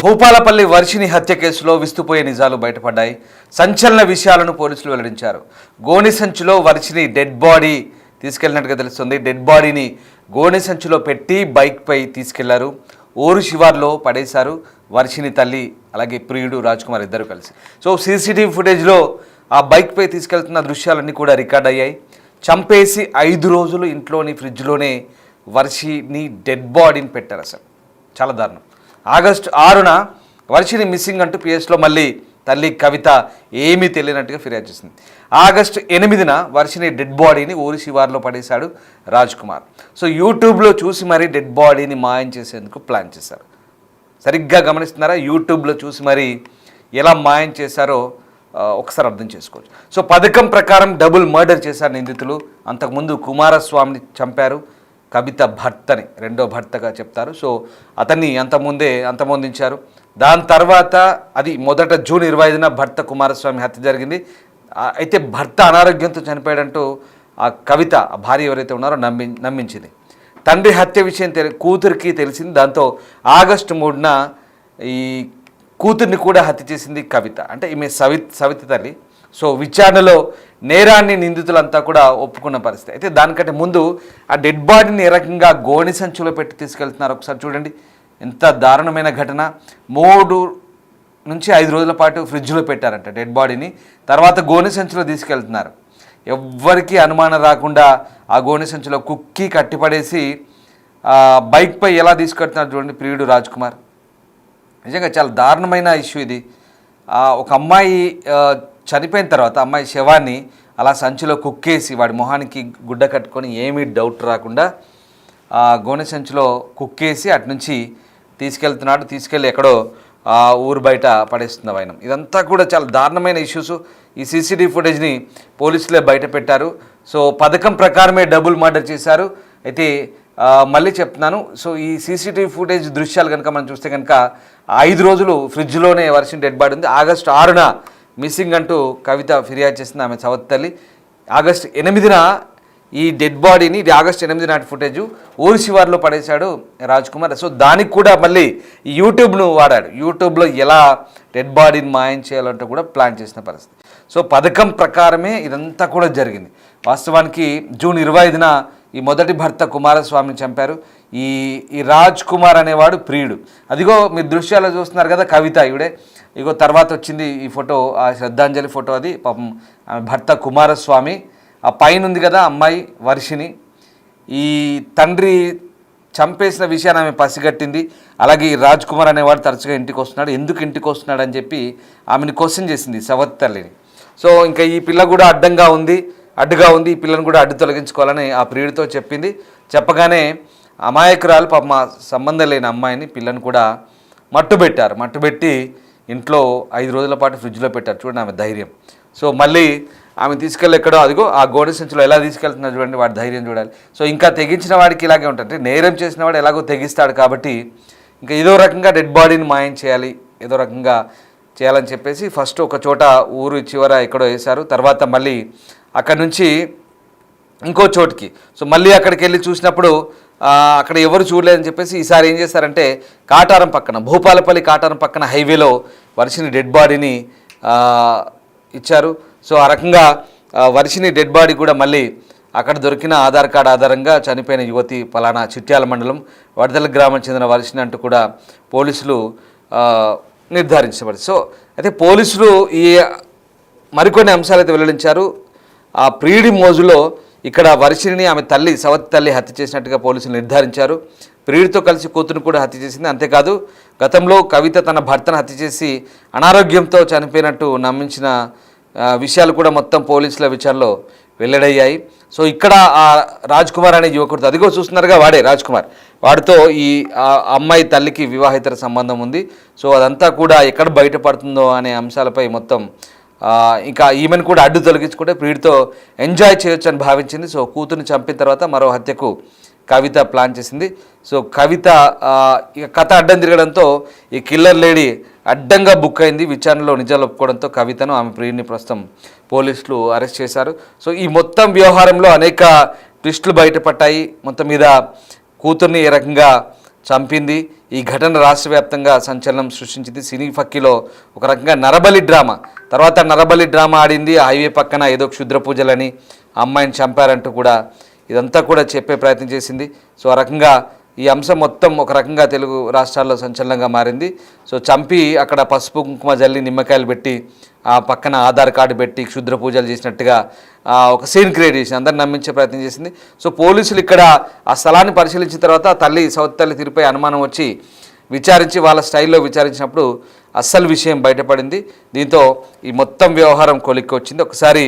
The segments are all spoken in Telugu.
భూపాలపల్లి వర్షిని హత్య కేసులో విస్తుపోయే నిజాలు బయటపడ్డాయి. సంచలన విషయాలను పోలీసులు వెల్లడించారు. గోని సంచిలో వర్షిని డెడ్ బాడీ తీసుకెళ్లినట్టుగా తెలుస్తుంది. డెడ్ బాడీని గోని సంచిలో పెట్టి బైక్పై తీసుకెళ్లారు. ఊరు శివార్లో పడేశారు. వర్షిని తల్లి అలాగే ప్రియుడు రాజ్ కుమార్ ఇద్దరు కలిసి. సో సీసీటీవీ ఫుటేజ్లో ఆ బైక్పై తీసుకెళ్తున్న దృశ్యాలన్నీ కూడా రికార్డ్ అయ్యాయి. చంపేసి 5 రోజులు ఇంట్లోని ఫ్రిడ్జ్లోనే వర్షిని డెడ్ బాడీని పెట్టారు. అసలు చాలా దారుణం. ఆగస్టు 6న వర్షిని మిస్సింగ్ అంటూ పిఎస్లో మళ్ళీ తల్లి కవిత ఏమీ తెలియనట్టుగా ఫిర్యాదు చేసింది. ఆగస్టు 8న వర్షిని డెడ్ బాడీని ఊరి శివార్లో పడేశాడు రాజ్ కుమార్. సో యూట్యూబ్లో చూసి మరీ డెడ్ బాడీని మాయం చేసేందుకు ప్లాన్ చేశారు. సరిగ్గా గమనిస్తున్నారా? యూట్యూబ్లో చూసి మరీ ఎలా మాయం చేశారో ఒకసారి అర్థం చేసుకోవచ్చు. సో పథకం ప్రకారం డబుల్ మర్డర్ చేశారు నిందితులు. అంతకుముందు కుమారస్వామిని చంపారు. కవిత భర్తని రెండో భర్తగా చెప్తారు. సో అతన్ని అంతమొందించారు. దాని తర్వాత అది మొదట జూన్ 25న భర్త కుమారస్వామి హత్య జరిగింది. అయితే భర్త అనారోగ్యంతో చనిపోయాడంటూ ఆ కవిత ఆ భార్య ఎవరైతే ఉన్నారో నమ్మించింది. తండ్రి హత్య విషయం కూతురికి తెలిసింది. దాంతో ఆగస్టు 3న ఈ కూతుర్ని కూడా హత్య చేసింది కవిత. అంటే ఈమె సవిత తల్లి. సో విచారణలో నేరాన్ని నిందితులంతా కూడా ఒప్పుకున్న పరిస్థితి. అయితే దానికంటే ముందు ఆ డెడ్ బాడీని ఏ రకంగా గోని సంచులో పెట్టి తీసుకెళ్తున్నారు ఒకసారి చూడండి. ఎంత దారుణమైన ఘటన. 3 నుంచి 5 రోజుల పాటు ఫ్రిడ్జ్లో పెట్టారంట డెడ్ బాడీని. తర్వాత గోని సంచులో తీసుకెళ్తున్నారు. ఎవ్వరికీ అనుమానం రాకుండా ఆ గోని సంచులో కుక్కి కట్టిపడేసి బైక్పై ఎలా తీసుకెళ్తున్నారు చూడండి ప్రియుడు రాజ్ కుమార్. నిజంగా చాలా దారుణమైన ఇష్యూ ఇది. ఒక అమ్మాయి చనిపోయిన తర్వాత అమ్మాయి శవాన్ని అలా సంచిలో కుక్కేసి వాడి మొహానికి గుడ్డ కట్టుకొని ఏమీ డౌట్ రాకుండా గోనె సంచిలో కుక్కేసి అటు నుంచి తీసుకెళ్తున్నాడు. తీసుకెళ్ళి ఎక్కడో ఊరు బయట పడేస్తున్న వైనం. ఇదంతా కూడా చాలా దారుణమైన ఇష్యూస్. ఈ సీసీటీవీ ఫుటేజ్ని పోలీసులే బయట పెట్టారు. సో పథకం ప్రకారమే డబుల్ మర్డర్ చేశారు. అయితే మళ్ళీ చెప్తున్నాను. సో ఈ సీసీటీవీ ఫుటేజ్ దృశ్యాలు కనుక మనం చూస్తే కనుక 5 రోజులు ఫ్రిడ్జ్లోనే వర్షిని డెడ్ బాడీ ఉంది. ఆగస్టు 6న మిస్సింగ్ అంటూ కవిత ఫిర్యాదు చేసింది ఆమె సవతి తల్లి. ఆగస్టు 8న ఈ డెడ్ బాడీని, ఇది ఆగస్టు 8 నాటి ఫుటేజ్, ఊరి శివార్లో పడేశాడు రాజ్ కుమార్. సో దానికి కూడా మళ్ళీ యూట్యూబ్ను వాడాడు. యూట్యూబ్లో ఎలా డెడ్ బాడీని మాయం చేయాలంటూ కూడా ప్లాన్ చేసిన పరిస్థితి. సో పథకం ప్రకారమే ఇదంతా కూడా జరిగింది. వాస్తవానికి జూన్ 25న ఈ మొదటి భర్త కుమారస్వామిని చంపారు. ఈ రాజ్ కుమార్ అనేవాడు ప్రియుడు. అదిగో మీరు దృశ్యాలు చూస్తున్నారు కదా, కవిత ఇవిడే. ఇగో తర్వాత వచ్చింది ఈ ఫోటో, ఆ శ్రద్ధాంజలి ఫోటో. అది పాపం ఆమె భర్త కుమారస్వామి. ఆ పైన ఉంది కదా అమ్మాయి వర్షిని. ఈ తండ్రి చంపేసిన విషయాన్ని ఆమె పసిగట్టింది. అలాగే ఈ రాజ్ కుమార్ అనేవాడు తరచుగా ఇంటికి వస్తున్నాడు. ఎందుకు ఇంటికి వస్తున్నాడు అని చెప్పి ఆమెను క్వశ్చన్ చేసింది సవతి తల్లిని. సో ఇంకా ఈ పిల్ల కూడా అడ్డుగా ఉంది, ఈ పిల్లను కూడా అడ్డు తొలగించుకోవాలని ఆ ప్రియుడితో చెప్పింది. చెప్పగానే అమాయకురాలు పాప మా సంబంధం లేని అమ్మాయిని పిల్లను కూడా మట్టుబెట్టి ఇంట్లో 5 రోజుల పాటు ఫ్రిడ్జ్లో పెట్టారు. చూడండి ఆమె ధైర్యం. సో మళ్ళీ ఆమె తీసుకెళ్ళి ఎక్కడో అదిగో ఆ గోడె సంచిలో ఎలా తీసుకెళ్తున్నారు చూడండి, వాడి ధైర్యం చూడాలి. సో ఇంకా తెగించిన వాడికి ఇలాగే ఉంటుంది. నేరం చేసిన వాడు ఎలాగో తెగిస్తాడు కాబట్టి ఇంకా ఏదో రకంగా డెడ్ బాడీని మాయం చేయాలి, ఏదో రకంగా చేయాలని చెప్పేసి ఫస్ట్ ఒక చోట ఊరు చివర ఎక్కడో వేశారు. తర్వాత మళ్ళీ అక్కడి నుంచి ఇంకో చోటుకి. సో మళ్ళీ అక్కడికి వెళ్ళి చూసినప్పుడు అక్కడ ఎవరు చూడలేదని చెప్పేసి ఈసారి ఏం చేశారంటే కాటారం పక్కన, భూపాలపల్లి కాటారం పక్కన హైవేలో వర్షిని డెడ్ బాడీని ఇచ్చారు. సో ఆ రకంగా వర్షిని డెడ్ బాడీ కూడా మళ్ళీ అక్కడ దొరికిన ఆధార్ కార్డు ఆధారంగా చనిపోయిన యువతి పలానా చిట్యాల మండలం వడదల గ్రామం చెందిన వర్షిని అంటూ కూడా పోలీసులు నిర్ధారించబడి. సో అయితే పోలీసులు ఈ మరికొన్ని అంశాలు అయితే వెల్లడించారు. ఆ ప్రియుడి మోజులో ఇక్కడ వర్షిని ఆమె తల్లి సవతి తల్లి హత్య చేసినట్టుగా పోలీసులు నిర్ధారించారు. ప్రియుడితో కలిసి కూతురును కూడా హత్య చేసింది. అంతేకాదు గతంలో కవిత తన భర్తను హత్య చేసి అనారోగ్యంతో చనిపోయినట్టు నమ్మించిన విషయాలు కూడా మొత్తం పోలీసుల విచారణలో వెల్లడయ్యాయి. సో ఇక్కడ ఆ రాజ్ కుమార్ అనే యువకుడితో, అదిగో చూస్తున్నారుగా వాడే రాజ్ కుమార్, వాడితో ఈ అమ్మాయి తల్లికి వివాహేతర సంబంధం ఉంది. సో అదంతా కూడా ఎక్కడ బయటపడుతుందో అనే అంశాలపై మొత్తం ఇంకా ఈమెను కూడా అడ్డు తొలగించుకుంటే ప్రియుడితో ఎంజాయ్ చేయొచ్చు అని భావించింది. సో కూతుర్ని చంపిన తర్వాత మరో హత్యకు కవిత ప్లాన్ చేసింది. సో కవిత ఇక కథ అడ్డం తిరగడంతో ఈ కిల్లర్ లేడీ అడ్డంగా బుక్ అయింది. విచారణలో నిజాలు ఒప్పుకోవడంతో కవితను ఆమె ప్రియుడిని ప్రస్తుతం పోలీసులు అరెస్ట్ చేశారు. సో ఈ మొత్తం వ్యవహారంలో అనేక ట్విస్టులు బయటపడ్డాయి. మొత్తం మీద కూతుర్ని ఏ రకంగా చంపింది, ఈ ఘటన రాష్ట్ర వ్యాప్తంగా సంచలనం సృష్టించింది. సినీ ఫక్కీలో ఒక రకంగా నరబలి డ్రామా, తర్వాత నరబలి డ్రామా ఆడింది. హైవే పక్కన ఏదో క్షుద్ర పూజలని అమ్మాయిని చంపారంటూ కూడా ఇదంతా కూడా చెప్పే ప్రయత్నం చేసింది. సో ఆ రకంగా ఈ అంశం మొత్తం ఒక రకంగా తెలుగు రాష్ట్రాల్లో సంచలనంగా మారింది. సో చంపి అక్కడ పసుపు కుంకుమ జల్లి నిమ్మకాయలు పెట్టి ఆ పక్కన ఆధార్ కార్డు పెట్టి క్షుద్ర పూజలు చేసినట్టుగా ఒక సీన్ క్రియేట్ చేసి అందరిని నమ్మించే ప్రయత్నం చేసింది. సో పోలీసులు ఇక్కడ ఆ స్థలాన్ని పరిశీలించిన తర్వాత తల్లి సౌత్ తల్లి తీరుపై అనుమానం వచ్చి విచారించి వాళ్ళ స్టైల్లో విచారించినప్పుడు అస్సలు విషయం బయటపడింది. దీంతో ఈ మొత్తం వ్యవహారం కొలిక్కి వచ్చింది. ఒకసారి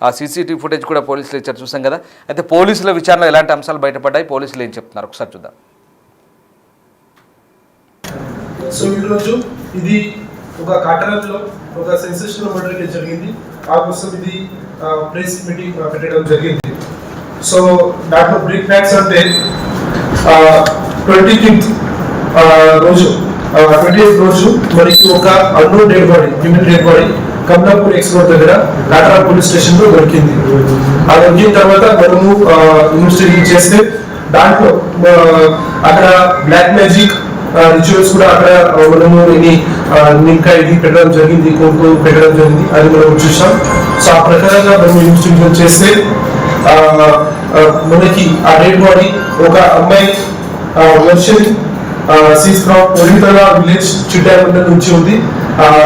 ఆ సీసీటీవీ ఫుటేజ్ కూడా పోలీసులు ఇచ్చారు, చూసాం కదా. అయితే పోలీసుల విచారణలో ఎలాంటి అంశాలు బయటపడ్డాయి, పోలీసులు ఏం చెప్తున్నారు ఒకసారి చూద్దాం. సో ఈరోజు ఇది ఒక కాటరంలో ఒక సెన్సేషనల్ మర్డర్ కేసు జరిగింది. ఆ కోసం ఇది ప్రెస్ మీటింగ్ పెట్టడం జరిగింది. సో దాంట్లో బ్రీఫ్ ఫ్యాక్ట్స్ అంటే 25th రోజు మనకి ఒక unknown dead body, human dead body Kamalapur export దగ్గర కాటరా పోలీస్ స్టేషన్ లో దొరికింది. ఆ దొరికిన తర్వాత మనము ఇన్వెస్టిగేషన్ చేస్తే దాంట్లో అక్కడ బ్లాక్ మ్యాజిక్ రిచువల్స్ కూడా అక్కడ మనము ఇంకా ఇది పెట్టడం జరిగింది, కోర్టు పెట్టడం జరిగింది, అది మనం చూసాం. సో ఆ ప్రకారంగా మనం ఇన్వెస్టిగేషన్ చేస్తే మనకి ఆ డెడ్ బాడీ ఒక అమ్మాయి వర్షన్ సీస్ ఫ్రమ్ ఒరితల విలేజ్ చిట్టామండ నుంచి ఉంది.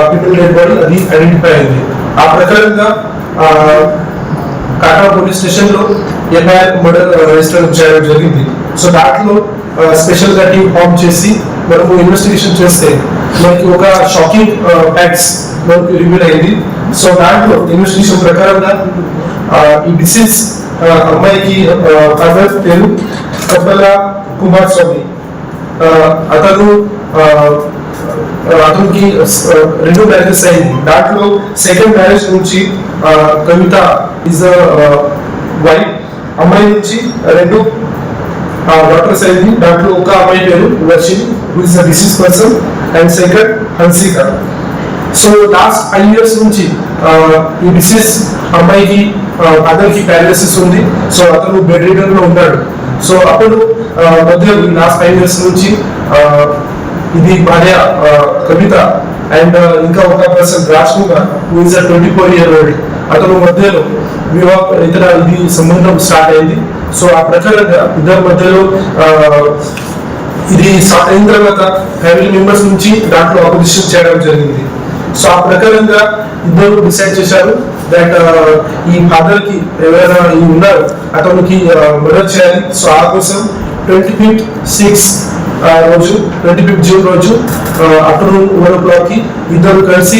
పీపుల్ డెడ్ బాడీ అది ఐడెంటిఫై అయింది. ఆ ప్రకారంగా కాటా పోలీస్ స్టేషన్ లో ఎఫ్ఐఆర్ మర్డర్ రిజిస్టర్ చేయడం జరిగింది. సో దాంట్లో స్పెషల్ గా టీమ్ ఫామ్ చేసి మనము ఇన్వెస్టిగేషన్ చేస్తే మనకి ఒక షాకింగ్ ఫ్యాక్ట్స్ మనకు రివీల్ అయింది. సో దాంట్లో ఇన్వెస్టిగేషన్ ప్రకారంగా ఈ డిసీజ్ అమ్మాయికి ఫాదర్ పేరు కబ్బల కుమార్ స్వామి. అతనికి 2 మ్యారేజెస్ అయింది. దాంట్లో సెకండ్ మ్యారేజ్ నుంచి కవిత ఇస్ వైఫ్, అమ్మాయి నుంచి 2 డాక్టర్స్ అయింది. దాంట్లో ఒక అమ్మాయి పేరు Varshini, who is a deceased person, and second Hansika. So last 5 years నుంచి ఈ డిసీజ్ అమ్మాయికి అతనికి పారాలిసిస్ ఉంది. సో అతను బెడ్ రీడర్ లో ఉన్నాడు. సో అప్పుడు మధ్య లాస్ట్ 5 years నుంచి ఇది భార్య కవిత అండ్ ఇంకా ఒక person Raj Kumar, who is a 24-year-old, అతను మధ్యలో ఇది సంబంధం స్టార్ట్ అయింది. సో ఆ ప్రకారంగా ఇద్దరి మధ్యలో ఇది స్టార్ట్ అయిన తర్వాత ఫ్యామిలీ మెంబర్స్ నుంచి దాంట్లో అపోజిషన్ చేయడం జరిగింది. సో ఆ ప్రకారంగా ఇద్దరు డిసైడ్ చేశారు దట్ ఈ ఫాదర్ కి ఎవరైనా ఉన్నారు అతనికి మర్డర్ చేయాలి. సో ఆ కోసం 25th June రోజు ఆఫ్టర్నూన్ 1 o'clock కి ఇద్దరు కలిసి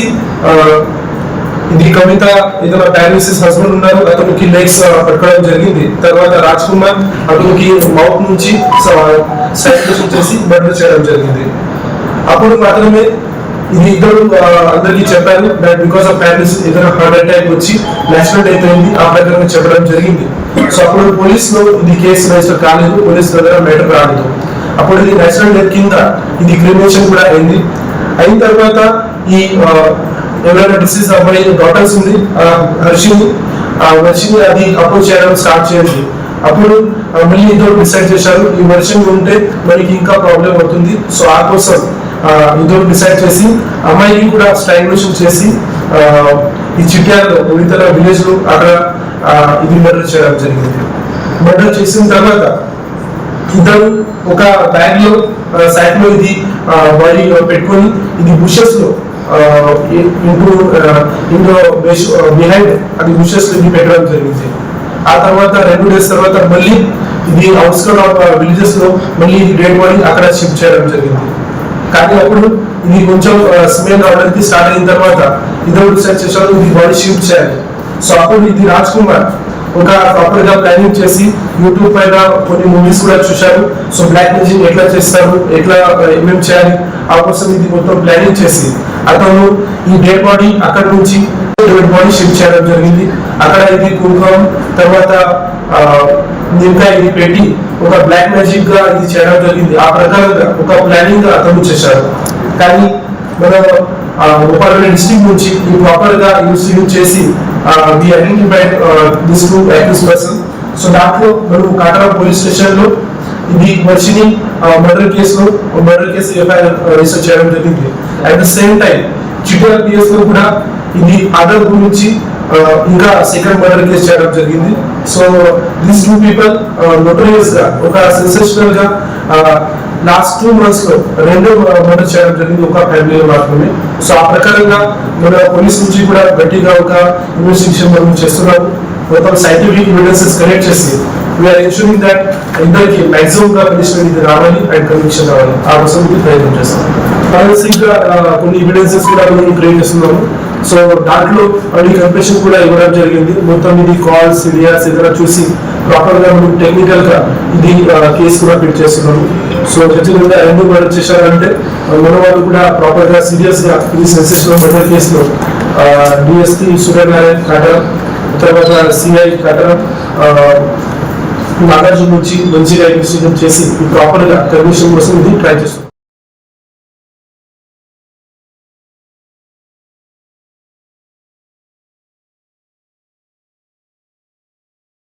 ఇది కవిత ఏదైనా పారాలిసిస్ హస్బెండ్ ఉన్నారు, అతనికి లెగ్స్ పట్టుకోవడం జరిగింది. తర్వాత రాజ్ కుమార్ అతనికి మౌత్ నుంచి స్ట్రాంగులేషన్ చేసి మర్డర్ చేయడం జరిగింది. అప్పుడు మాత్రమే ఇది ఇద్దరు అందరికీ చెప్పారు దట్ బికాస్ ఆఫ్ పారాలిసిస్ ఏదైనా హార్ట్ అటాక్ వచ్చి నేషనల్ డెత్ అయింది, ఆ ప్రకారంగా చెప్పడం జరిగింది. సో అప్పుడు పోలీసులో ఇది కేసు రిజిస్టర్ కాలేదు, పోలీసు దగ్గర మ్యాటర్ రాలేదు. అప్పుడు ఇది నేషనల్ డెత్ కింద ఇది క్రిమినేషన్ కూడా అయింది. అయిన తర్వాత ఈ ఎవరైనా డిసీజ్ అమ్మాయి డాక్టర్స్ ఉంది వర్షిని అది అప్రోచ్ చేయడం స్టార్ట్ చేయండి. అప్పుడు మళ్ళీ ఇద్దరు డిసైడ్ చేశారు ఈ వర్షన్ ఉంటే మనకి ఇంకా ప్రాబ్లం అవుతుంది. సో ఆ కోసం ఇద్దరు డిసైడ్ చేసి అమ్మాయికి కూడా స్ట్రాంగులేషన్ చేసి ఈ చిట్యాలలో వివిధ విలేజ్ లో అక్కడ ఇది మర్డర్ చేయడం జరిగింది. మర్డర్ చేసిన తర్వాత ఇద్దరు ఒక బ్యాగ్ లో సైడ్ లో ఇది బాడీ పెట్టుకొని ఇది బుషెస్ లో బిహైండ్ అది బుషెస్ లో ఇది పెట్టడం జరిగింది. ఆ తర్వాత 2 days తర్వాత మళ్ళీ ఇది అవుట్స్కట్ ఆఫ్ విలేజెస్ లో మళ్ళీ ఇది డెడ్ బాడీ అక్కడ షిఫ్ట్ చేయడం జరిగింది. కానీ అప్పుడు ఇది కొంచెం స్మెల్ రావడానికి స్టార్ట్ అయిన తర్వాత ఇద్దరు డిసైడ్ చేశారు ఇది బాడీ షిఫ్ట్ చేయాలి. సో అప్పుడు ఇది రాజ్ కుమార్ ఒక ప్రాపర్ గా ప్లానింగ్ చేసి యూట్యూబ్ పైన కొన్ని మూవీస్ కూడా చూశారు. సో బ్లాక్ మ్యాజిక్ ఎట్లా చేస్తారు, ఎట్లా ఏమేమి చేయాలి, ఆ కోసం ఇది మొత్తం ప్లానింగ్ చేసి అతను ఈ డెడ్ బాడీ అక్కడ నుంచి డెడ్ బాడీ షిఫ్ట్ చేయడం జరిగింది. అక్కడ ఇది కుంకుమం తర్వాత ఇంకా ఇది పెట్టి ఒక బ్లాక్ మ్యాజిక్ గా ఇది చేయడం జరిగింది. ఆ ప్రకారంగా ఒక ప్లానింగ్ గా అతను చేశారు. కానీ మన ఉపాధి డిస్ట్రిక్ట్ నుంచి ఈ ప్రాపర్ గా ఇన్వెస్టిగేట్ చేసి we identified this 2 accused person. So దాంట్లో మనం కాటరా పోలీస్ స్టేషన్ లో ఇది Varshini murder case FIR register చేయడం జరిగింది. At the same time Chityala PS లో కూడా ఇది అదర్ గురించి ఇంకా సెకండ్ మర్డర్ కేసు చేయడం జరిగింది. సో దీస్ 2 పీపుల్ నోటరియస్ గా ఒక సెన్సేషనల్ గా లాస్ట్ 2 months లో 2 మర్డర్ చేయడం జరిగింది ఒక ఫ్యామిలీలో మాత్రమే. సో ఆ ప్రకారంగా మన పోలీస్ నుంచి కూడా గట్టిగా ఒక ఇన్వెస్టిగేషన్ మనం చేస్తున్నాము. మొత్తం సైంటిఫిక్ ఎవిడెన్సెస్ కలెక్ట్ చేసి వీఆర్ ఎన్షూరింగ్ దట్ ఇద్దరికి మాక్సిమం గా పనిష్మెంట్ ఇది రావాలి అండ్ కన్విక్షన్ రావాలి. ఆ కోసం ప్రయత్నం చేస్తాం. ఫారెన్సిక్ గా కొన్ని ఎవిడెన్సెస్ కూడా మనం క్రియేట్ చేస్తున్నాము. సో దాంట్లో అన్ని కంప్రెషన్ కూడా ఇవ్వడం జరిగింది. మొత్తం ఇది కాల్స్ వీడియోస్ ఇతర చూసి ప్రాపర్ గా మనం టెక్నికల్ గా ఇది కేసు కూడా ఫిట్ చేస్తున్నాము. సో ఖచ్చితంగా 2 మర్డర్ చేశారంటే మన వాళ్ళు కూడా ప్రాపర్ గా సీరియస్ గా ఈ సెన్సేషనల్ మర్డర్ కేసులో డిఎస్పీ సూర్యనారాయణ కటరం, తర్వాత సిఐ కటరం, నాగార్జున నుంచి మంచిగా ఇన్వెస్టిగేషన్ చేసి ప్రాపర్ గా కమిషన్ కోసం ఇది ట్రై చేస్తున్నాం.